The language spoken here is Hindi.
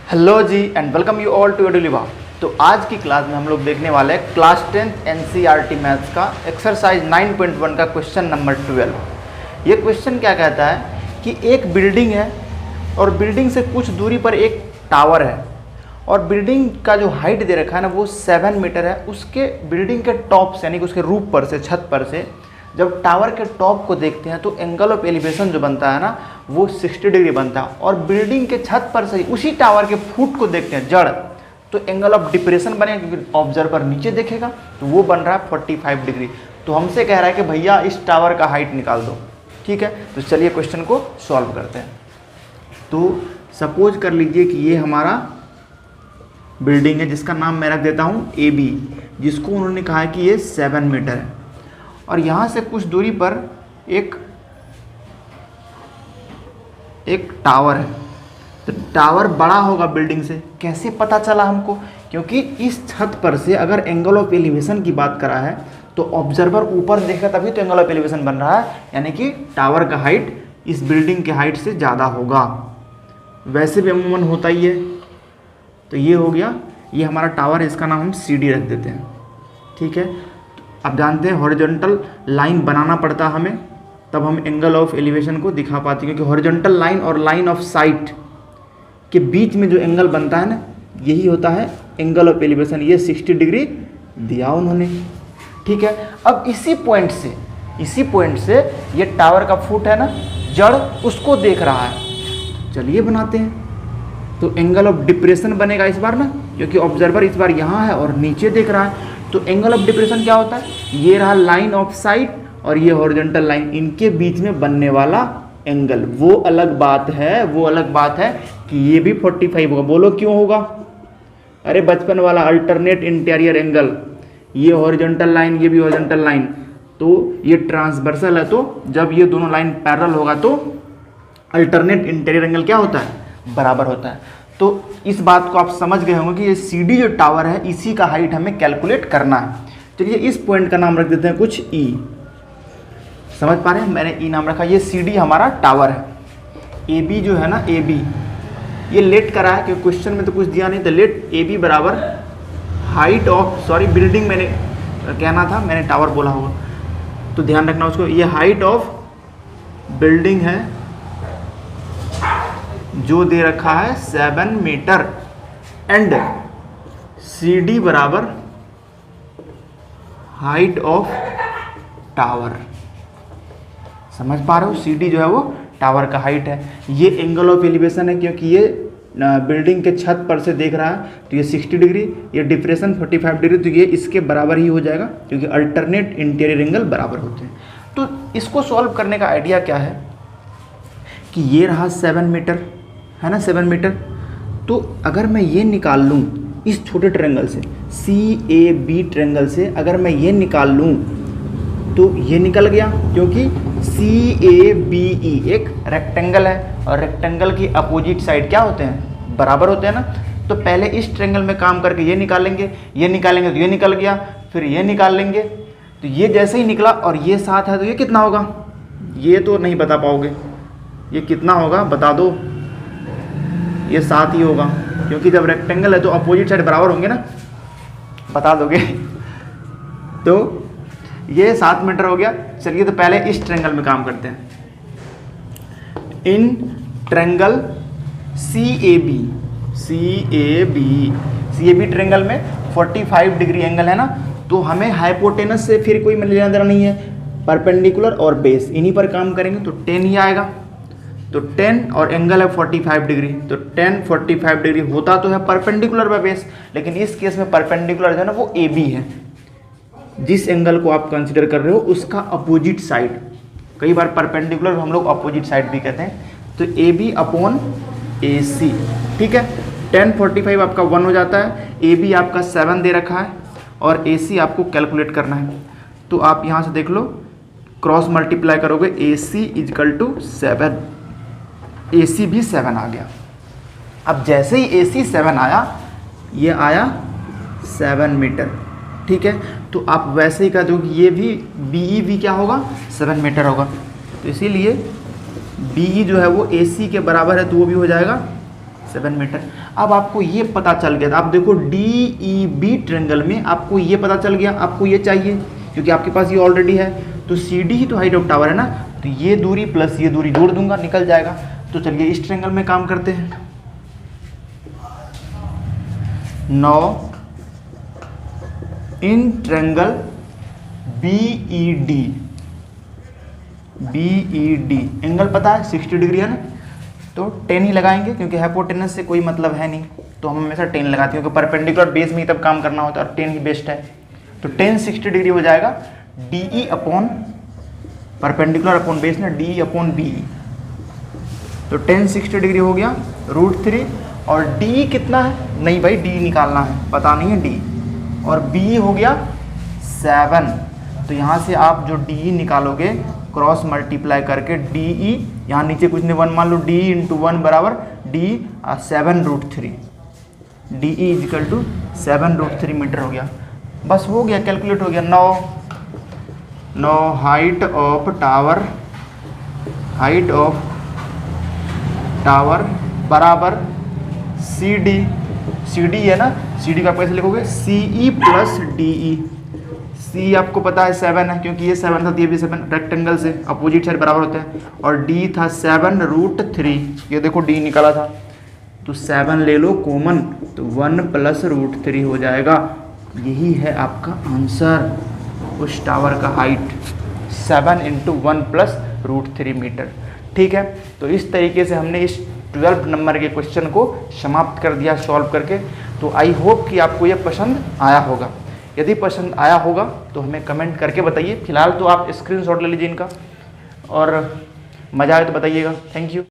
Hello ji and welcome you all to Eduliva. तो आज की क्लास में हम लोग देखने वाले हैं क्लास 10th एनसीईआरटी मैथ्स का एक्सरसाइज 9.1 का क्वेश्चन नंबर 12। ये क्वेश्चन क्या कहता है कि एक बिल्डिंग है और बिल्डिंग से कुछ दूरी पर एक टावर है और बिल्डिंग का जो हाइट दे रखा है ना वो 7 मीटर है। उसके बिल्डिंग के टॉप से यानी कि उसके रूफ पर से, छत पर से जब टावर के टॉप को देखते हैं तो एंगल ऑफ एलिवेशन जो बनता है ना वो 60 डिग्री बनता है। और बिल्डिंग के छत पर से उसी टावर के फुट को देखते हैं जड़, तो एंगल ऑफ डिप्रेशन बनेगा क्योंकि ऑब्जर्वर नीचे देखेगा, तो वो बन रहा है 45 डिग्री। तो हमसे कह रहा है कि भैया इस टावर का हाइट निकाल दो। ठीक है, तो चलिए क्वेश्चन को सॉल्व करते हैं। तो सपोज कर लीजिए कि ये हमारा बिल्डिंग है जिसका नाम मैं रख देता हूँ AB, जिसको उन्होंने कहा है कि ये 7 मीटर है और यहाँ से कुछ दूरी पर एक टावर है। तो टावर बड़ा होगा बिल्डिंग से, कैसे पता चला हमको? क्योंकि इस छत पर से अगर एंगल ऑफ एलिवेशन की बात करा है तो ऑब्जर्वर ऊपर देखा तभी तो एंगल ऑफ एलिवेशन बन रहा है, यानी कि टावर का हाइट इस बिल्डिंग के हाइट से ज़्यादा होगा। वैसे भी अमूमन होता ही है। तो ये हो गया, ये हमारा टावर है, इसका नाम हम CD रख देते हैं। ठीक है, अब जानते हैं हॉरिजॉन्टल लाइन बनाना पड़ता हमें, तब हम एंगल ऑफ एलिवेशन को दिखा पाते हैं, क्योंकि हॉरिजॉन्टल लाइन और लाइन ऑफ साइट के बीच में जो एंगल बनता है ना यही होता है एंगल ऑफ एलिवेशन। ये 60 डिग्री दिया उन्होंने। ठीक है, अब इसी पॉइंट से ये टावर का फुट है ना जड़, उसको देख रहा है। चलिए बनाते हैं। तो एंगल ऑफ डिप्रेशन बनेगा इस बार ना, क्योंकि ऑब्जर्वर इस बार यहाँ है और नीचे देख रहा है। तो एंगल ऑफ डिप्रेशन क्या होता है? ये रहा लाइन ऑफ साइट और ये हॉरिजॉन्टल लाइन, इनके बीच में बनने वाला एंगल। वो अलग बात है कि ये भी 45 होगा। बोलो क्यों होगा? अरे बचपन वाला अल्टरनेट इंटीरियर एंगल, ये हॉरिजॉन्टल लाइन ये भी हॉरिजॉन्टल लाइन, तो ये ट्रांसवर्सल है। तो जब ये दोनों लाइन पैरेलल होगा तो अल्टरनेट इंटीरियर एंगल क्या होता है? बराबर होता है। तो इस बात को आप समझ गए होंगे कि ये CD जो टावर है इसी का हाइट हमें कैलकुलेट करना है। चलिए इस पॉइंट का नाम रख देते हैं कुछ E। समझ पा रहे हैं? मैंने E नाम रखा। ये CD हमारा टावर है। AB जो है ना AB, ये लेट करा है क्योंकि क्वेश्चन में तो कुछ दिया नहीं। तो लेट AB बराबर हाइट ऑफ, सॉरी बिल्डिंग मैंने कहना था, मैंने टावर बोला होगा, तो ध्यान रखना उसको। ये हाइट ऑफ बिल्डिंग है जो दे रखा है 7 मीटर एंड CD बराबर हाइट ऑफ टावर। समझ पा रहे हो? CD जो है वो टावर का हाइट है। ये एंगल ऑफ एलिवेशन है क्योंकि ये बिल्डिंग के छत पर से देख रहा है, तो ये 60 डिग्री, ये डिप्रेशन 45 डिग्री, तो ये इसके बराबर ही हो जाएगा क्योंकि अल्टरनेट इंटीरियर एंगल बराबर होते हैं। तो इसको सॉल्व करने का आइडिया क्या है कि ये रहा 7 मीटर है ना, 7 मीटर। तो अगर मैं ये निकाल लूँ इस छोटे ट्रायंगल से, CAB ट्रायंगल से अगर मैं ये निकाल लूँ तो ये निकल गया, क्योंकि CABE एक रेक्टेंगल है और रेक्टेंगल की अपोजिट साइड क्या होते हैं? बराबर होते हैं ना। तो पहले इस ट्रायंगल में काम करके ये निकालेंगे तो ये निकल गया, फिर ये निकाल लेंगे तो ये जैसे ही निकला और ये 7 है तो ये कितना होगा? ये तो नहीं बता पाओगे, ये कितना होगा बता दो। ये 7 ही होगा, क्योंकि जब रेक्टेंगल है तो अपोजिट साइड बराबर होंगे ना, बता दोगे। तो ये 7 मीटर हो गया। चलिए तो पहले इस ट्रायंगल में काम करते हैं। इन ट्रायंगल CAB ट्रायंगल में 45 डिग्री एंगल है ना, तो हमें हाइपोटेनस से फिर कोई लेना देना नहीं है, परपेंडिकुलर और बेस इन्हीं पर काम करेंगे। तो 10 ही आएगा। तो 10 और एंगल है 45 डिग्री, तो 10 45 डिग्री होता तो है परपेंडिकुलर बाय बेस, लेकिन इस केस में परपेंडिकुलर जो है ना वो AB है। जिस एंगल को आप कंसीडर कर रहे हो उसका अपोजिट साइड, कई बार परपेंडिकुलर हम लोग अपोजिट साइड भी कहते हैं। तो AB अपॉन AC। ठीक है, 10 45 आपका 1 हो जाता है, AB आपका 7 दे रखा है और AC आपको कैलकुलेट करना है। तो आप यहाँ से देख लो, क्रॉस मल्टीप्लाई करोगे AC इजकल टू 7, AC भी 7 आ गया। अब जैसे ही AC 7 आया, ये आया 7 मीटर। ठीक है, तो आप वैसे ही कर दो कि ये भी BE भी क्या होगा? 7 मीटर होगा। तो इसीलिए BE जो है वो AC के बराबर है, तो वो भी हो जाएगा 7 मीटर। अब आपको ये पता चल गया, आप देखो DEB ट्रायंगल में आपको ये पता चल गया, आपको ये चाहिए क्योंकि आपके पास ये ऑलरेडी है, तो CD ही तो हाइट ऑफ टावर है ना, तो ये दूरी प्लस ये दूरी जोड़ दूंगा, निकल जाएगा। तो चलिए इस ट्रायंगल में काम करते हैं। 9 इन ट्रायंगल BED एंगल पता है 60 डिग्री है ना, तो 10 ही लगाएंगे क्योंकि हाइपोटेनस से कोई मतलब है नहीं, तो हम हमेशा 10 लगाते हैं क्योंकि परपेंडिकुलर बेस में ही तब काम करना होता है और 10 ही बेस्ट है। तो 10 60 डिग्री हो जाएगा DE upon perpendicular upon base ना, DE अपॉन BE। तो 10 60 डिग्री हो गया √3, और DE कितना है, नहीं भाई DE निकालना है, पता नहीं है DE, और BE हो गया 7। तो यहाँ से आप जो DE निकालोगे क्रॉस मल्टीप्लाई करके DE, यहाँ नीचे कुछ नहीं 1 मान लो, DE इंटू 1 बराबर DE 7√3, DE is equal to 7√3 metre हो गया। बस हो गया, कैलकुलेट हो गया। 9 हाइट ऑफ टावर बराबर CD है ना, CD का आप कैसे लिखोगे, CE प्लस DE। C आपको पता है 7 है क्योंकि ये 7 था, ये भी 7, रेक्टेंगल से अपोजिट साइड बराबर होते हैं, और D था 7√3, ये देखो D निकाला था, तो 7 ले लो कॉमन, तो 1 प्लस √3 हो जाएगा। यही है आपका आंसर, उस टावर का हाइट 7 इंटू 1 प्लस √3 मीटर। ठीक है, तो इस तरीके से हमने इस 12 नंबर के क्वेश्चन को समाप्त कर दिया सॉल्व करके। तो आई होप कि आपको ये पसंद आया होगा। यदि पसंद आया होगा तो हमें कमेंट करके बताइए। फिलहाल तो आप स्क्रीनशॉट ले लीजिए इनका, और मज़ा आए तो बताइएगा। Thank you.